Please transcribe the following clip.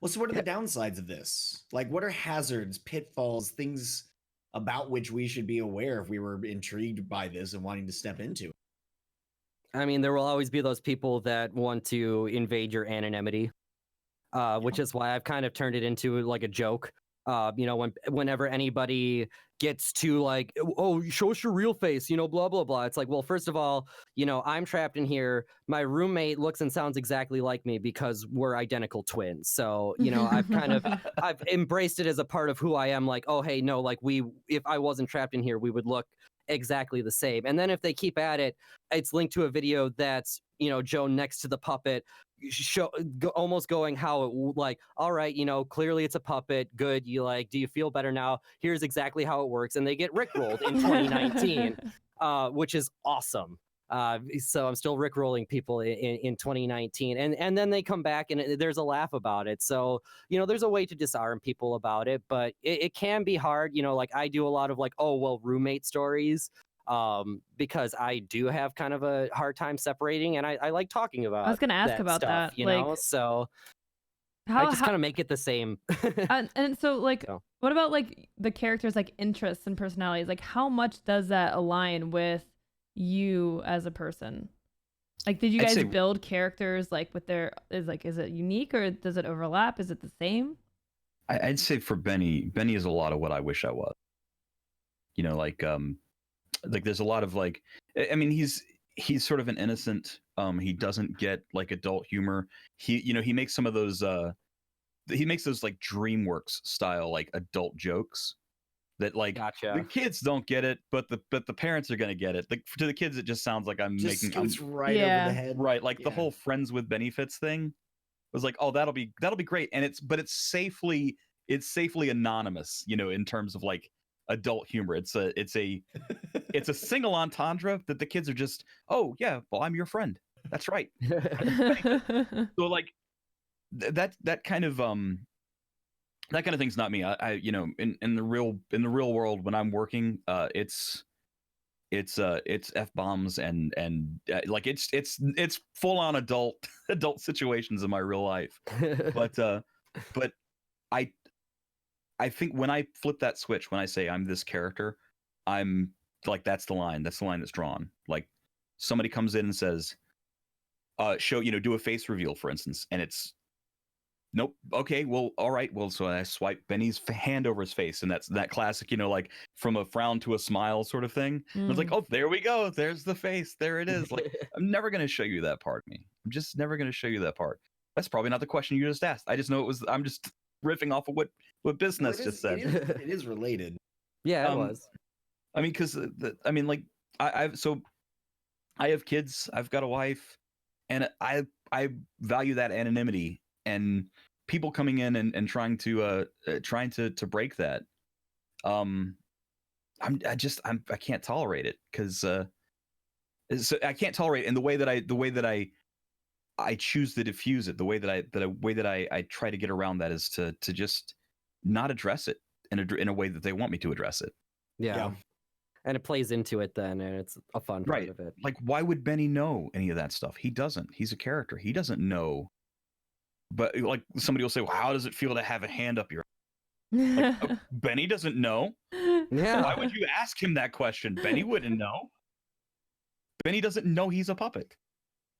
Well, so what are the downsides of this? Like, what are hazards, pitfalls, things about which we should be aware if we were intrigued by this and wanting to step into it? I mean, there will always be those people that want to invade your anonymity, which is why I've kind of turned it into like a joke. Whenever anybody gets to like, oh, show us your real face, blah blah blah. It's like, well, first of all, I'm trapped in here. My roommate looks and sounds exactly like me because we're identical twins. So I've embraced it as a part of who I am. Like, oh hey, no, like if I wasn't trapped in here, we would look exactly the same. And then if they keep at it, it's linked to a video that's Joe next to the puppet, almost going how it like, all right, clearly it's a puppet, good, do you feel better now? Here's exactly how it works. And they get rickrolled in 2019, which is awesome. So I'm still rickrolling people in 2019, and then they come back and there's a laugh about it. So there's a way to disarm people about it, but it can be hard. Like I do a lot of like, oh well, roommate stories, because I do have kind of a hard time separating, and I like talking about. I was gonna ask about stuff, that. you know, so I just kind of make it the same. and so like, what about like the characters' like interests and personalities? Like, how much does that align with you as a person? Like, did you guys build characters like with is it unique or does it overlap? Is it the same? I'd say for Benny is a lot of what I wish I was. Like there's a lot of like, I mean, he's sort of an innocent. He doesn't get like adult humor. He makes some of those. He makes those like DreamWorks style like adult jokes that like the kids don't get it, but the parents are gonna get it. Like to the kids, it just sounds like I'm Just making scoots right over the head. Right, like the whole friends with Bennyfits thing was like, oh, that'll be great, and it's safely anonymous, in terms of like adult humor. It's a single entendre that the kids are just, oh yeah, well I'm your friend. That's right. So like that kind of thing's not me. I in the real world when I'm working, it's F-bombs and like it's full on adult situations in my real life. But I think when I flip that switch, when I say I'm this character, I'm like, that's the line that's drawn. Like somebody comes in and says, do a face reveal, for instance, and it's, nope, okay, well, all right, well, so I swipe Benny's hand over his face, and that's that classic, like from a frown to a smile sort of thing. And it's like, oh, there we go, there's the face, there it is. Like, I'm never going to show you that part of me. I'm just never going to show you that part. That's probably not the question you just asked. I just know it was. I'm just riffing off of what BizSnes just said. It is related. Yeah, it was. I mean, because like I have kids. I've got a wife, and I value that anonymity, and people coming in and trying to break that. I can't tolerate it, because so I can't tolerate it in the way that I choose to diffuse it. The way that I try to get around that is to just not address it in a way that they want me to address it. Yeah. And it plays into it then, and it's a fun part of it. Like, why would Benny know any of that stuff? He doesn't. He's a character. He doesn't know. But like somebody will say, well, how does it feel to have a hand up your? Like, Benny doesn't know. Yeah. Why would you ask him that question? Benny wouldn't know. Benny doesn't know he's a puppet.